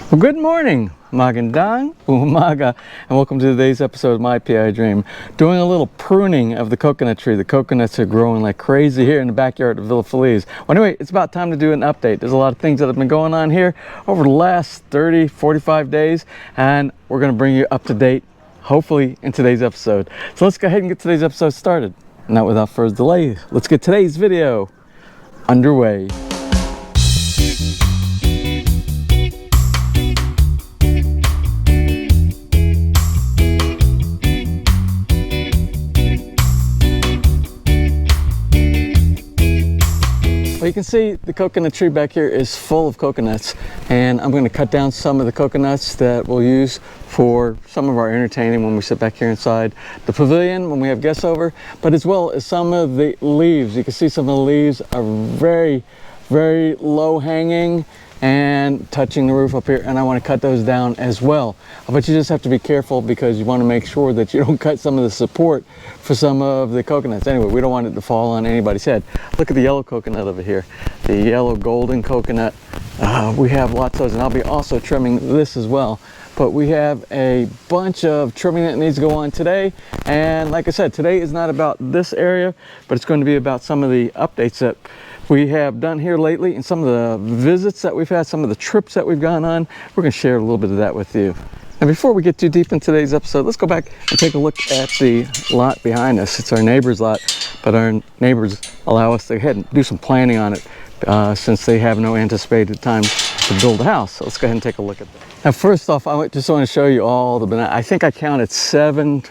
Well, good morning, magandang umaga, and welcome to today's episode of My PI Dream. Doing a little pruning of the coconut tree. The coconuts are growing like crazy here in the backyard of Villa Feliz. Well, anyway, it's about time to do an update. There's a lot of things that have been going on here over the last 30, 45 days, and we're going to bring you up to date, hopefully, in today's episode. So let's go ahead and get today's episode started. Now, without further delay, let's get today's video underway. Well, you can see the coconut tree back here is full of coconuts, and I'm going to cut down some of the coconuts that we'll use for some of our entertaining when we sit back here inside the pavilion when we have guests over, but as well as some of the leaves. You can see some of the leaves are very, very low hanging and touching the roof up here, and I want to cut those down as well. But you just have to be careful because you want to make sure that you don't cut some of the support for some of the coconuts. Anyway, we don't want it to fall on anybody's head. Look at the yellow coconut over here, the yellow golden coconut. We have lots of those, and I'll be also trimming this as well. But we have a bunch of trimming that needs to go on today, and like I said, today is not about this area, but it's going to be about some of the updates that we have done here lately and some of the visits that we've had, some of the trips that we've gone on. We're going to share a little bit of that with you. And before we get too deep in today's episode, let's go back and take a look at the lot behind us. It's our neighbor's lot, but our neighbors allow us to go ahead and do some planning on it since they have no anticipated time to build a house. So let's go ahead and take a look at that. Now, first off, I just want to show you all the banana. I think I counted seven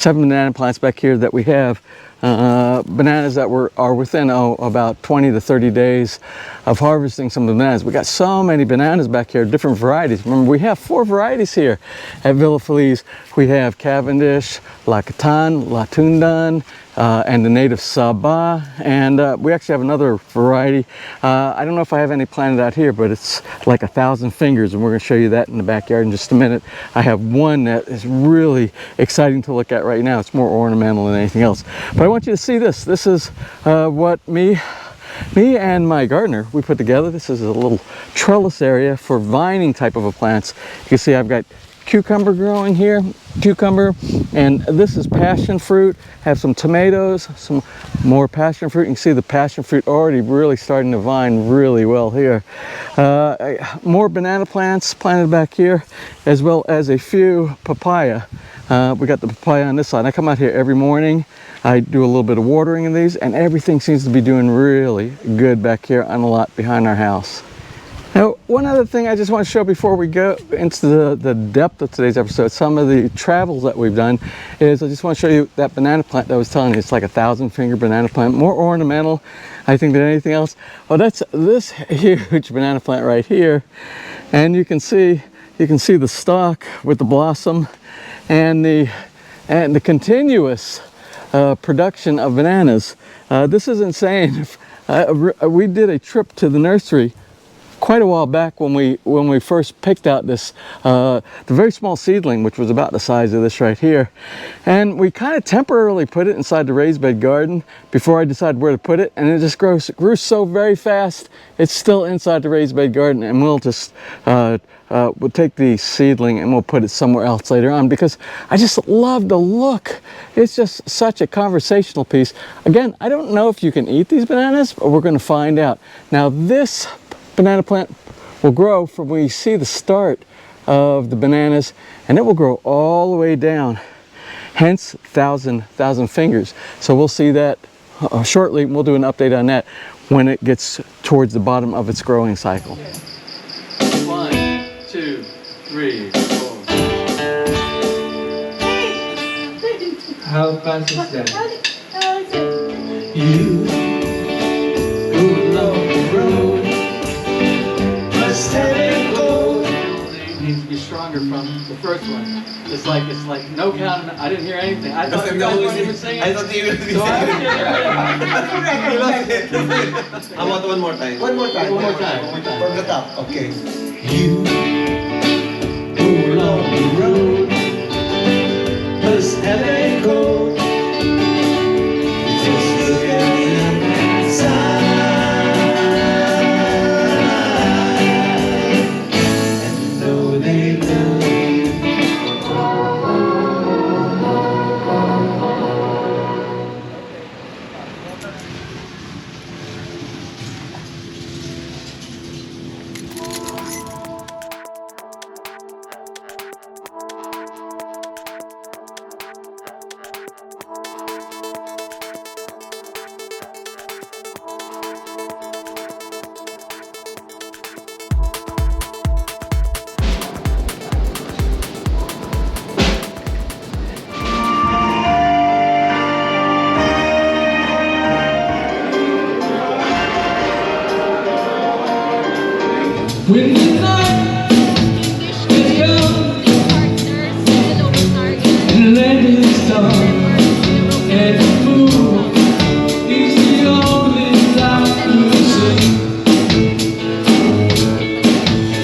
banana plants back here that we have. Bananas that are within about 20 to 30 days of harvesting some of the bananas. We got so many bananas back here, different varieties. Remember, we have 4 varieties here at Villa Feliz. We have Cavendish, Lacatan, Latundan, and the native Sabah, and we actually have another variety. I don't know if I have any planted out here, but it's like 1,000 fingers, and we're going to show you that in the backyard in just a minute. I have one that is really exciting to look at right now. It's more ornamental than anything else. But I want you to see this. This is what me and my gardener, we put together. This is a little trellis area for vining type of a plants. You can see I've got cucumber growing here, and this is passion fruit. Have some tomatoes, some more passion fruit. You can see the passion fruit already really starting to vine really well here. More banana plants planted back here, as well as a few papaya. We got the papaya on this side. I come out here every morning. I do a little bit of watering in these, and everything seems to be doing really good back here on the lot behind our house. Now, one other thing I just want to show before we go into the depth of today's episode, some of the travels that we've done, is I just want to show you that banana plant that I was telling you. It's like 1,000 finger banana plant, more ornamental, I think, than anything else. Well, that's this huge banana plant right here, and you can see the stalk with the blossom and the continuous production of bananas. This is insane. We did a trip to the nursery quite a while back when we first picked out this the very small seedling, which was about the size of this right here, and we kind of temporarily put it inside the raised bed garden before I decided where to put it, and it just grew so very fast. It's still inside the raised bed garden, and we'll just we'll take the seedling and we'll put it somewhere else later on because I just love the look. It's just such a conversational piece. Again, I don't know if you can eat these bananas, but we're going to find out. Now, this banana plant will grow from where you see the start of the bananas, and it will grow all the way down, hence 1,000 fingers. So we'll see that shortly. We'll do an update on that when it gets towards the bottom of its growing cycle. 1, 2, 3, 4. How fast is that? How is it? You who along the road must have it go. Needs to be stronger from the first one. It's like no count. I didn't hear anything. I thought you guys weren't even singing. I thought you were So I How about one more time? One more time. One more time. From the top. Okay. You who along the road must have it go. Just look at the inside and know When the night is young and the land is dark and the moon is the only light you see.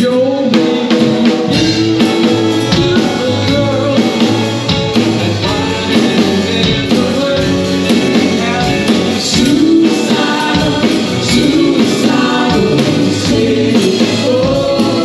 You're a beautiful girl, and what in the world have me suicidal, suicidal, say, oh.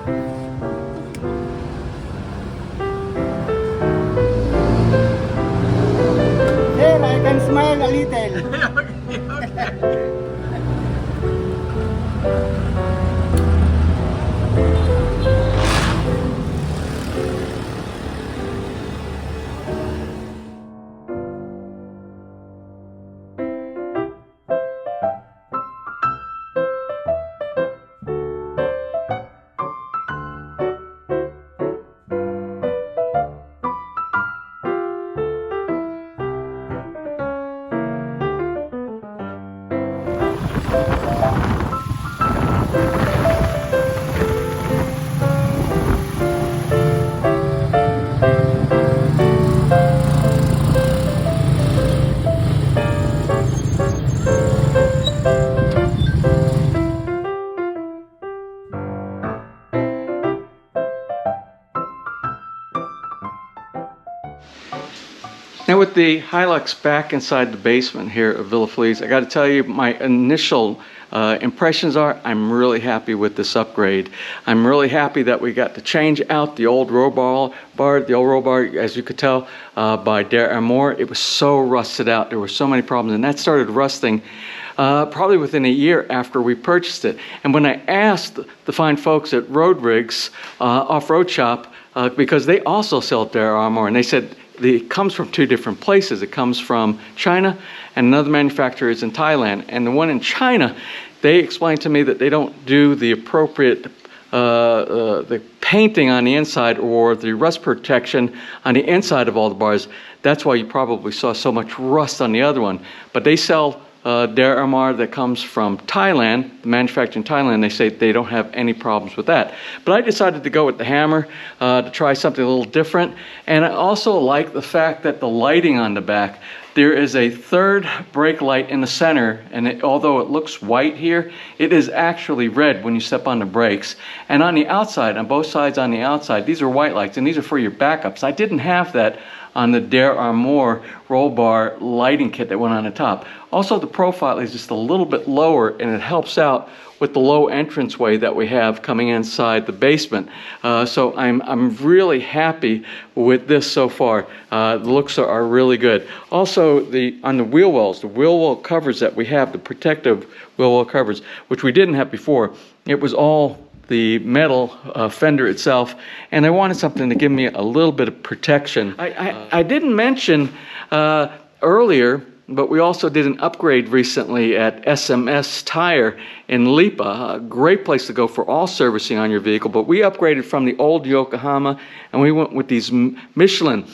Here, I can smile a little. Now with the Hilux back inside the basement here of Villa Feliz, I got to tell you, my initial impressions are I'm really happy with this upgrade. I'm really happy that we got to change out the old roll bar, as you could tell by Der Amor. It was so rusted out. There were so many problems, and that started rusting probably within a year after we purchased it. And when I asked the fine folks at Road Rigs Off-Road Shop, because they also sell Der Amor, and they said it comes from two different places. It comes from China, and another manufacturer is in Thailand. And the one in China, they explained to me that they don't do the appropriate the painting on the inside or the rust protection on the inside of all the bars. That's why you probably saw so much rust on the other one. But they sell Der Amor that comes from Thailand, the manufacturer in Thailand. They say they don't have any problems with that. But I decided to go with the hammer to try something a little different. And I also like the fact that the lighting on the back, there is a third brake light in the center, and although it looks white here, it is actually red when you step on the brakes. And on the outside, on both sides on the outside, these are white lights, and these are for your backups. I didn't have that on the Der Amor roll bar lighting kit that went on the top. Also, the profile is just a little bit lower, and it helps out with the low entranceway that we have coming inside the basement. So I'm really happy with this so far. The looks are really good. Also, on the wheel wells, the wheel well covers that we have, the protective wheel well covers, which we didn't have before, it was all the metal fender itself, and I wanted something to give me a little bit of protection. I didn't mention earlier, but we also did an upgrade recently at SMS Tire in Lipa, a great place to go for all servicing on your vehicle. But we upgraded from the old Yokohama, and we went with these Michelin,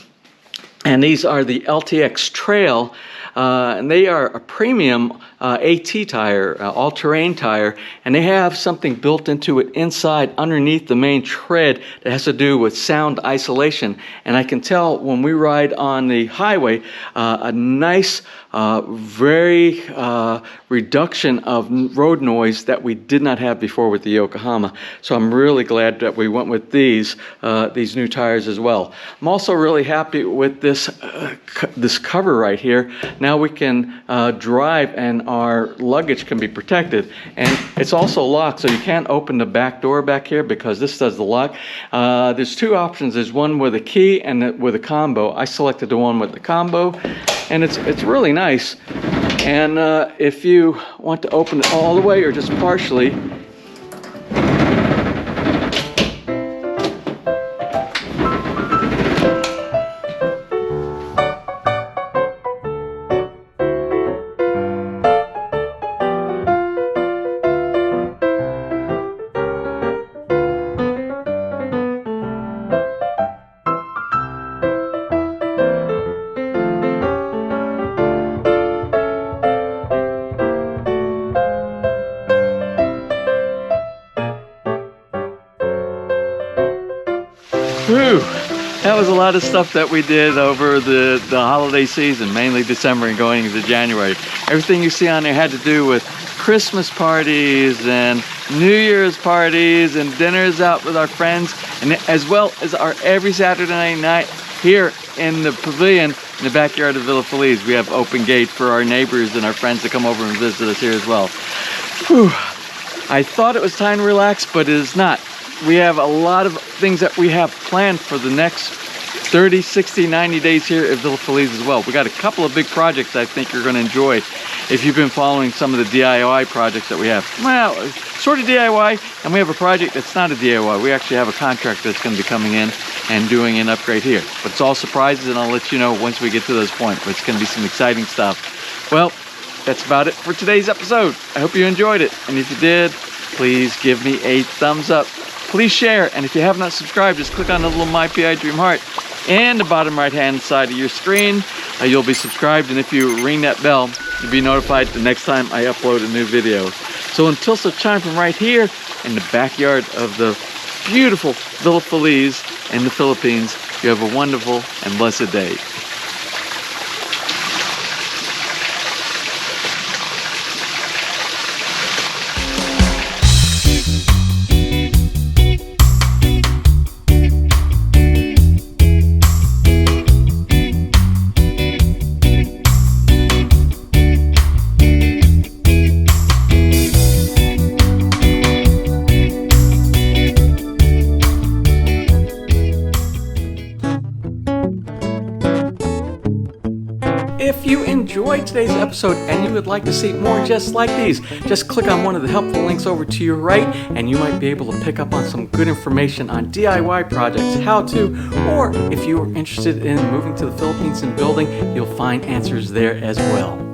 and these are the LTX Trail, and they are a premium AT tire, all-terrain tire, and they have something built into it inside underneath the main tread that has to do with sound isolation. And I can tell when we ride on the highway, a nice, very reduction of road noise that we did not have before with the Yokohama. So I'm really glad that we went with these new tires as well. I'm also really happy with this cover right here. Now we can drive and our luggage can be protected, and it's also locked, so you can't open the back door back here because this does the lock. There's two options. There's one with a key and with a combo. I selected the one with the combo, and it's really nice. And if you want to open it all the way or just partially, whew, that was a lot of stuff that we did over the holiday season, mainly December and going into January. Everything you see on there had to do with Christmas parties and New Year's parties and dinners out with our friends, and as well as our every Saturday night here in the pavilion in the backyard of Villa Feliz. We have open gate for our neighbors and our friends to come over and visit us here as well. Whew. I thought it was time to relax, but it is not. we have a lot of things that we have planned for the next 30, 60, 90 days here at Villa Feliz as well. We got a couple of big projects I think you're going to enjoy if you've been following some of the DIY projects that we have. Well, sort of DIY, and we have a project that's not a DIY. We actually have a contractor that's going to be coming in and doing an upgrade here. But it's all surprises, and I'll let you know once we get to those points. But it's going to be some exciting stuff. Well, that's about it for today's episode. I hope you enjoyed it, and if you did, please give me a thumbs up. Please share, and if you have not subscribed, just click on the little MPID Dream Heart in the bottom right hand side of your screen. You'll be subscribed, and if you ring that bell, you'll be notified the next time I upload a new video. So until such time, from right here in the backyard of the beautiful Villa Feliz in the Philippines, you have a wonderful and blessed day. If you enjoyed today's episode and you would like to see more just like these, just click on one of the helpful links over to your right and you might be able to pick up on some good information on DIY projects, how to, or if you are interested in moving to the Philippines and building, you'll find answers there as well.